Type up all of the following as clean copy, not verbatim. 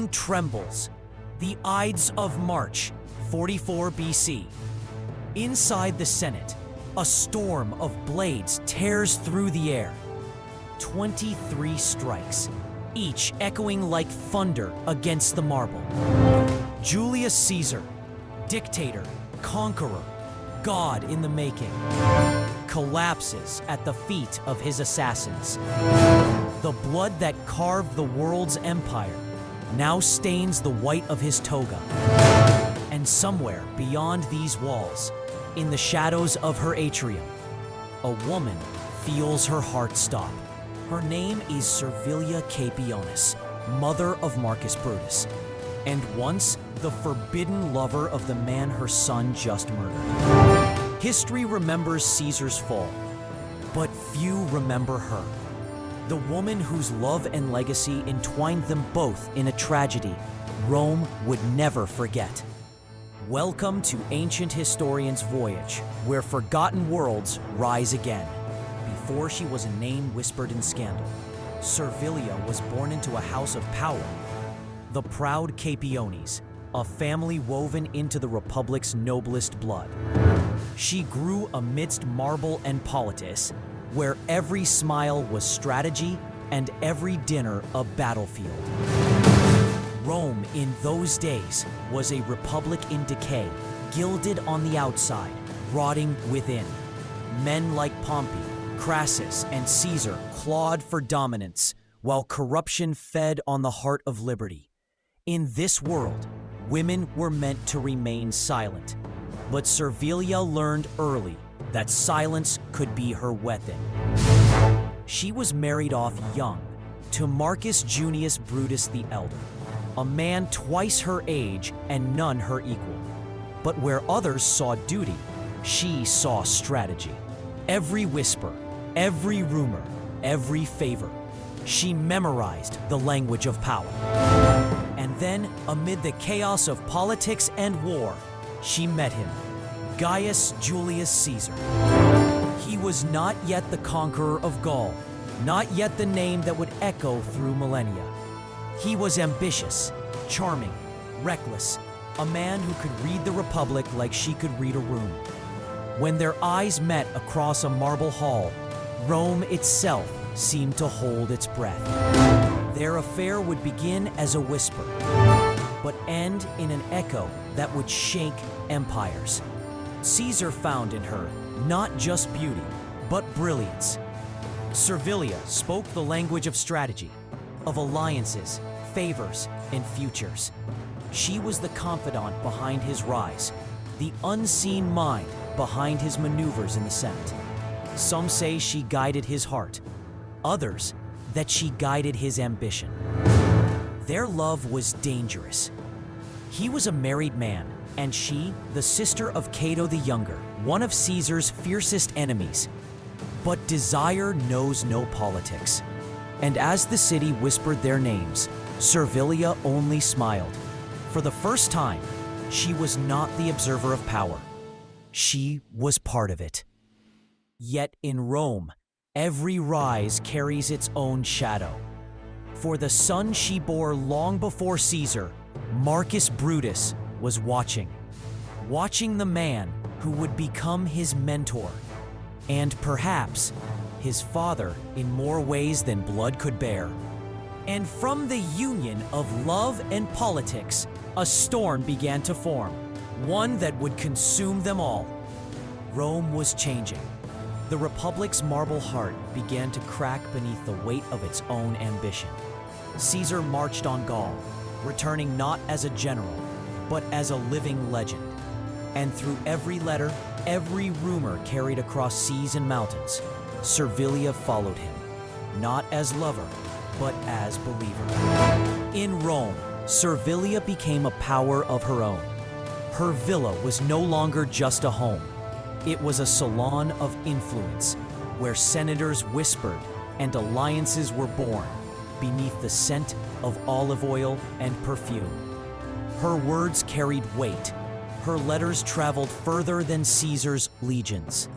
trembles. The Ides of March, 44 BC. Inside the Senate, a storm of blades tears through the air. 23 strikes, each echoing like thunder against the marble. Julius Caesar, dictator, conqueror, God in the making, collapses at the feet of his assassins. The blood that carved the world's empire now stains the white of his toga. And somewhere beyond these walls, in the shadows of her atrium, a woman feels her heart stop. Her name is Servilia Capionis, mother of Marcus Brutus, and once the forbidden lover of the man her son just murdered. History remembers Caesar's fall, but few remember her. The woman whose love and legacy entwined them both in a tragedy Rome would never forget. Welcome to Ancient Historian's Voyage, where forgotten worlds rise again. Before she was a name whispered in scandal, Servilia was born into a house of power. The proud Capionis, a family woven into the Republic's noblest blood. She grew amidst marble and politics, where every smile was strategy and every dinner a battlefield. Rome in those days was a republic in decay, gilded on the outside, rotting within. Men like Pompey, Crassus, and Caesar clawed for dominance, while corruption fed on the heart of liberty. In this world, women were meant to remain silent, but Servilia learned early that silence could be her weapon. She was married off young to Marcus Junius Brutus the Elder, a man twice her age and none her equal. But where others saw duty, she saw strategy. Every whisper, every rumor, every favor, she memorized the language of power. And then, amid the chaos of politics and war, she met him, Gaius Julius Caesar. He was not yet the conqueror of Gaul, not yet the name that would echo through millennia. He was ambitious, charming, reckless, a man who could read the Republic like she could read a room. When their eyes met across a marble hall, Rome itself seemed to hold its breath. Their affair would begin as a whisper, but end in an echo that would shake empires. Caesar found in her not just beauty, but brilliance. Servilia spoke the language of strategy, of alliances, favors, and futures. She was the confidant behind his rise, the unseen mind behind his maneuvers in the Senate. Some say she guided his heart, others that she guided his ambition. Their love was dangerous. He was a married man, and she, the sister of Cato the Younger, one of Caesar's fiercest enemies. But desire knows no politics. And as the city whispered their names, Servilia only smiled. For the first time, she was not the observer of power. She was part of it. Yet in Rome, every rise carries its own shadow. For the son she bore long before Caesar, Marcus Brutus, was watching the man who would become his mentor, and perhaps his father in more ways than blood could bear. And from the union of love and politics, a storm began to form, one that would consume them all. Rome was changing. The Republic's marble heart began to crack beneath the weight of its own ambition. Caesar marched on Gaul, returning not as a general, but as a living legend. And through every letter, every rumor carried across seas and mountains, Servilia followed him, not as lover, but as believer. In Rome, Servilia became a power of her own. Her villa was no longer just a home. It was a salon of influence, where senators whispered and alliances were born beneath the scent of olive oil and perfume. Her words carried weight. Her letters traveled further than Caesar's legions.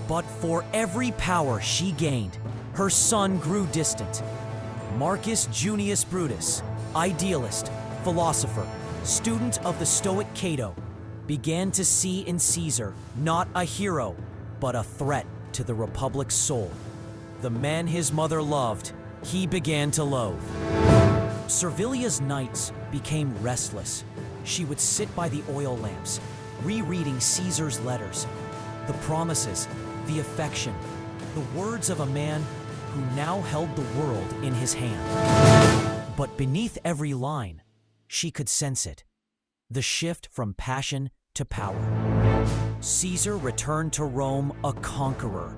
But for every power she gained, her son grew distant. Marcus Junius Brutus, idealist, philosopher, student of the Stoic Cato, began to see in Caesar not a hero, but a threat to the Republic's soul. The man his mother loved, he began to loathe. Servilia's nights became restless. She would sit by the oil lamps, rereading Caesar's letters, the promises, the affection, the words of a man who now held the world in his hand. But beneath every line, she could sense it, the shift from passion to power. Caesar returned to Rome a conqueror,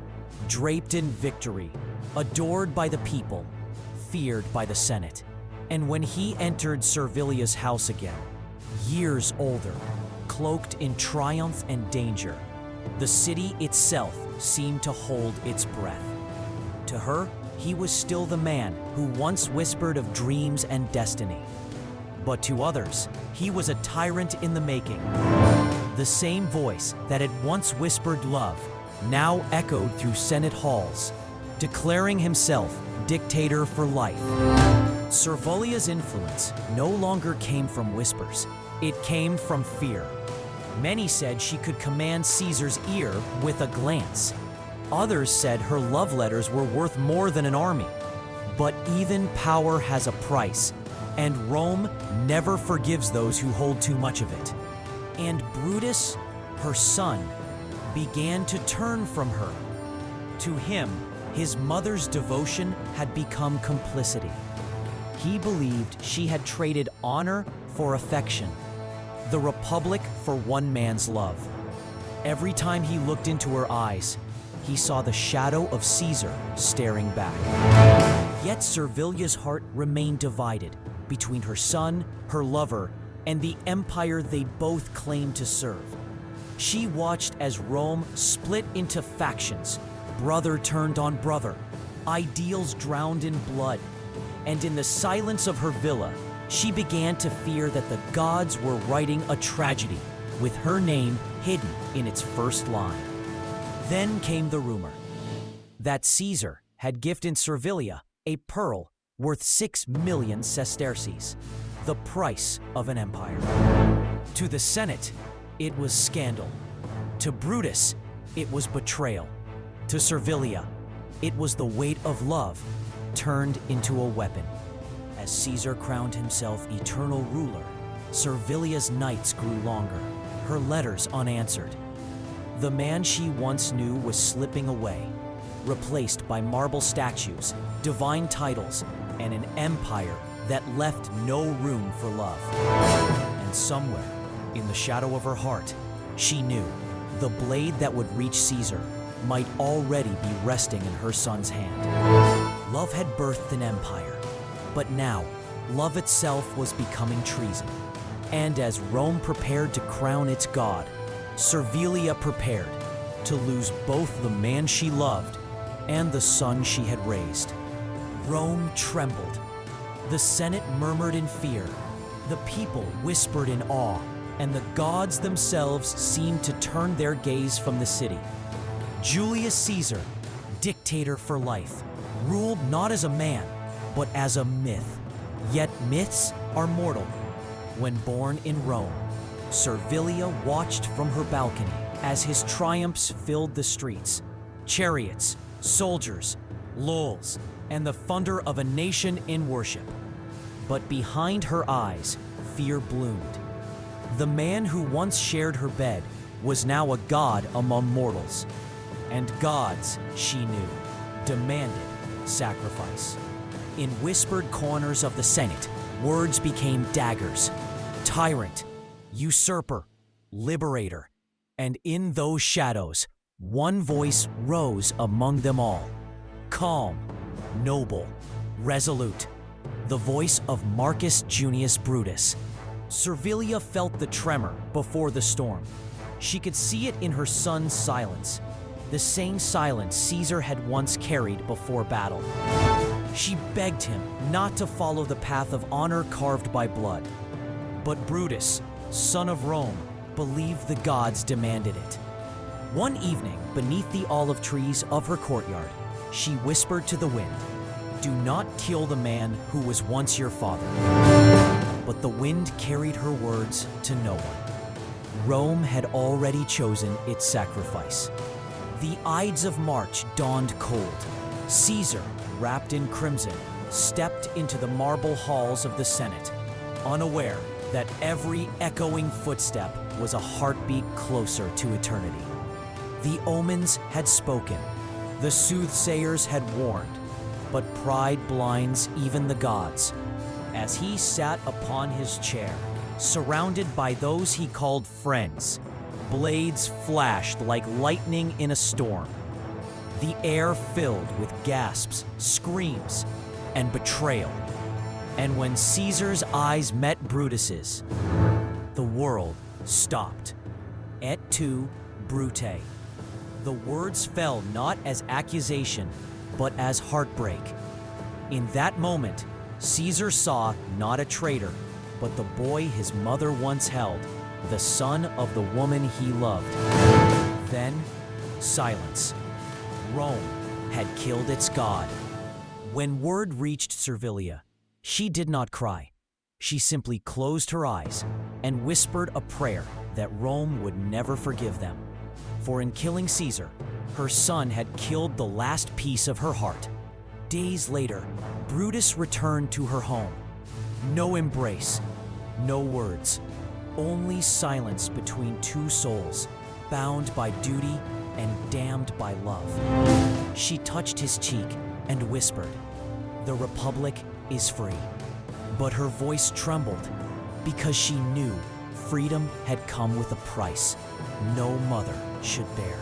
draped in victory, adored by the people, feared by the Senate. And when he entered Servilia's house again, years older, cloaked in triumph and danger, the city itself seemed to hold its breath. To her, he was still the man who once whispered of dreams and destiny. But to others, he was a tyrant in the making. The same voice that had once whispered love now echoed through Senate halls, declaring himself dictator for life. Servilia's influence no longer came from whispers. It came from fear. Many said she could command Caesar's ear with a glance. Others said her love letters were worth more than an army. But even power has a price, and Rome never forgives those who hold too much of it. And Brutus, her son, began to turn from her. To him, his mother's devotion had become complicity. He believed she had traded honor for affection, the Republic for one man's love. Every time he looked into her eyes, he saw the shadow of Caesar staring back. Yet Servilia's heart remained divided between her son, her lover, and the empire they both claimed to serve. She watched as Rome split into factions, brother turned on brother, ideals drowned in blood, and in the silence of her villa, she began to fear that the gods were writing a tragedy with her name hidden in its first line. Then came the rumor that Caesar had gifted Servilia a pearl worth 6 million sesterces, the price of an empire. To the Senate, it was scandal. To Brutus, it was betrayal. To Servilia, it was the weight of love turned into a weapon. As Caesar crowned himself eternal ruler, Servilia's nights grew longer, her letters unanswered. The man she once knew was slipping away, replaced by marble statues, divine titles, and an empire that left no room for love. And somewhere, in the shadow of her heart, she knew the blade that would reach Caesar might already be resting in her son's hand. Love had birthed an empire, but now love itself was becoming treason. And as Rome prepared to crown its god, Servilia prepared to lose both the man she loved and the son she had raised. Rome trembled. The Senate murmured in fear. The people whispered in awe, and the gods themselves seemed to turn their gaze from the city. Julius Caesar, dictator for life, ruled not as a man, but as a myth. Yet myths are mortal. When born in Rome, Servilia watched from her balcony as his triumphs filled the streets. Chariots, soldiers, lulls, and the thunder of a nation in worship. But behind her eyes, fear bloomed. The man who once shared her bed was now a god among mortals. And gods, she knew, demanded sacrifice. In whispered corners of the Senate, words became daggers. Tyrant, usurper, liberator. And in those shadows, one voice rose among them all. Calm, noble, resolute. The voice of Marcus Junius Brutus. Servilia felt the tremor before the storm. She could see it in her son's silence, the same silence Caesar had once carried before battle. She begged him not to follow the path of honor carved by blood. But Brutus, son of Rome, believed the gods demanded it. One evening, beneath the olive trees of her courtyard, she whispered to the wind, "Do not kill the man who was once your father." But the wind carried her words to no one. Rome had already chosen its sacrifice. The Ides of March dawned cold. Caesar, wrapped in crimson, stepped into the marble halls of the Senate, unaware that every echoing footstep was a heartbeat closer to eternity. The omens had spoken, the soothsayers had warned, but pride blinds even the gods. As he sat upon his chair, surrounded by those he called friends, blades flashed like lightning in a storm. The air filled with gasps, screams, and betrayal. And when Caesar's eyes met Brutus's, the world stopped. Et tu, Brute. The words fell not as accusation, but as heartbreak. In that moment, Caesar saw not a traitor, but the boy his mother once held, the son of the woman he loved. Then, silence. Rome had killed its god. When word reached Servilia, she did not cry. She simply closed her eyes and whispered a prayer that Rome would never forgive them. For in killing Caesar, her son had killed the last piece of her heart. Days later, Brutus returned to her home. No embrace, no words, only silence between two souls, bound by duty and damned by love. She touched his cheek and whispered, "The Republic is free." But her voice trembled because she knew freedom had come with a price no mother should bear.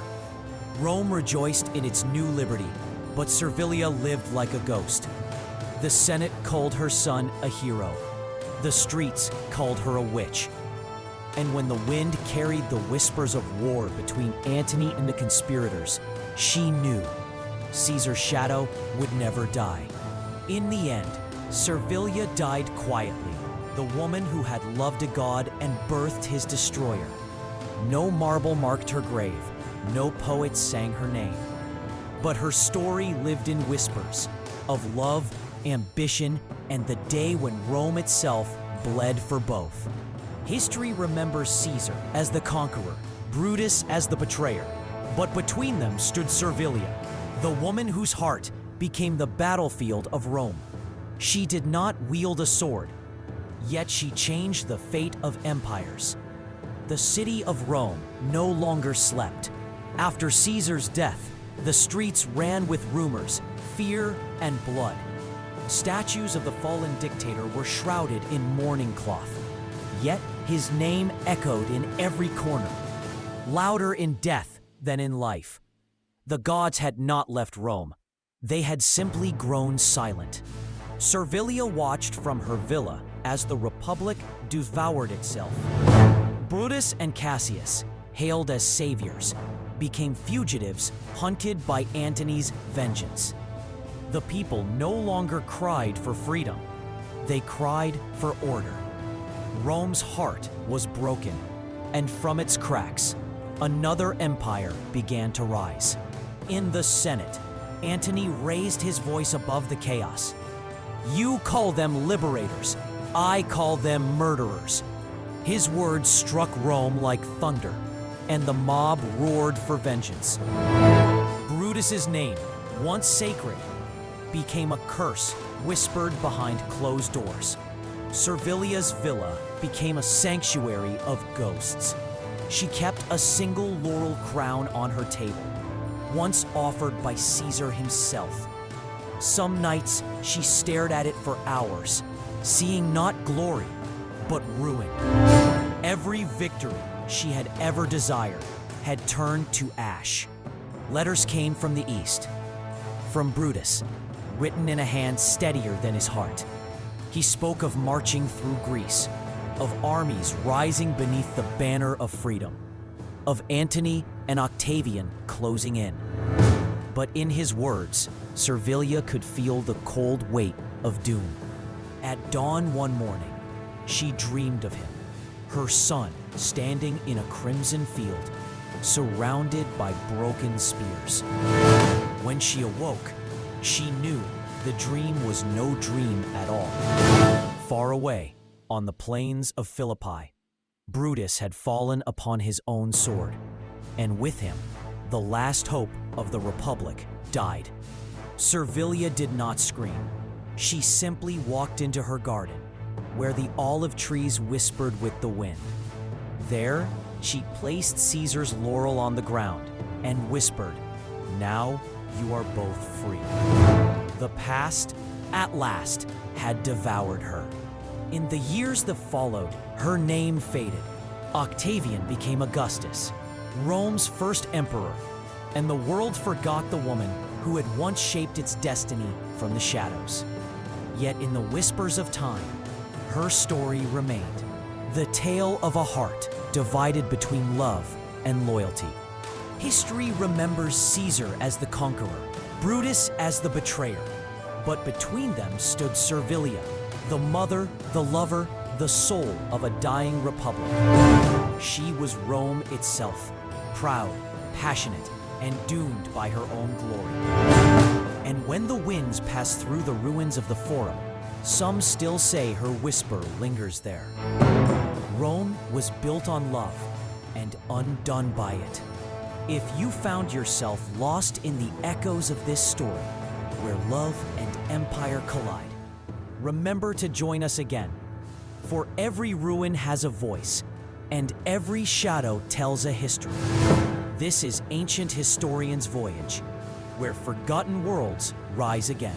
Rome rejoiced in its new liberty, but Servilia lived like a ghost. The Senate called her son a hero. The streets called her a witch. And when the wind carried the whispers of war between Antony and the conspirators, she knew Caesar's shadow would never die. In the end, Servilia died quietly, the woman who had loved a god and birthed his destroyer. No marble marked her grave, no poet sang her name. But her story lived in whispers of love, ambition, and the day when Rome itself bled for both. History remembers Caesar as the conqueror, Brutus as the betrayer, but between them stood Servilia, the woman whose heart became the battlefield of Rome. She did not wield a sword, yet she changed the fate of empires. The city of Rome no longer slept. After Caesar's death, the streets ran with rumors, fear, and blood. Statues of the fallen dictator were shrouded in mourning cloth. Yet his name echoed in every corner, louder in death than in life. The gods had not left Rome. They had simply grown silent. Servilia watched from her villa as the Republic devoured itself. Brutus and Cassius, hailed as saviors, became fugitives hunted by Antony's vengeance. The people no longer cried for freedom. They cried for order. Rome's heart was broken, and from its cracks, another empire began to rise. In the Senate, Antony raised his voice above the chaos. "You call them liberators, I call them murderers." His words struck Rome like thunder, and the mob roared for vengeance. Brutus's name, once sacred, became a curse whispered behind closed doors. Servilia's villa became a sanctuary of ghosts. She kept a single laurel crown on her table, once offered by Caesar himself. Some nights she stared at it for hours, seeing not glory, but ruin. Every victory she had ever desired had turned to ash. Letters came from the east, from Brutus, written in a hand steadier than his heart. He spoke of marching through Greece, of armies rising beneath the banner of freedom, of Antony and Octavian closing in. But in his words, Servilia could feel the cold weight of doom. At dawn one morning, she dreamed of him, her son standing in a crimson field, surrounded by broken spears. When she awoke, she knew the dream was no dream at all. Far away, on the plains of Philippi, Brutus had fallen upon his own sword, and with him, the last hope of the Republic died. Servilia did not scream. She simply walked into her garden, where the olive trees whispered with the wind. There, she placed Caesar's laurel on the ground and whispered, "Now you are both free." The past, at last, had devoured her. In the years that followed, her name faded. Octavian became Augustus, Rome's first emperor, and the world forgot the woman who had once shaped its destiny from the shadows. Yet in the whispers of time, her story remained, the tale of a heart divided between love and loyalty. History remembers Caesar as the conqueror, Brutus as the betrayer, but between them stood Servilia, the mother, the lover, the soul of a dying republic. She was Rome itself, proud, passionate, and doomed by her own glory. And when the winds pass through the ruins of the Forum, some still say her whisper lingers there. Rome was built on love and undone by it. If you found yourself lost in the echoes of this story, where love and empire collide, remember to join us again. For every ruin has a voice, and every shadow tells a history. This is Ancient Historian's Voyage, where forgotten worlds rise again.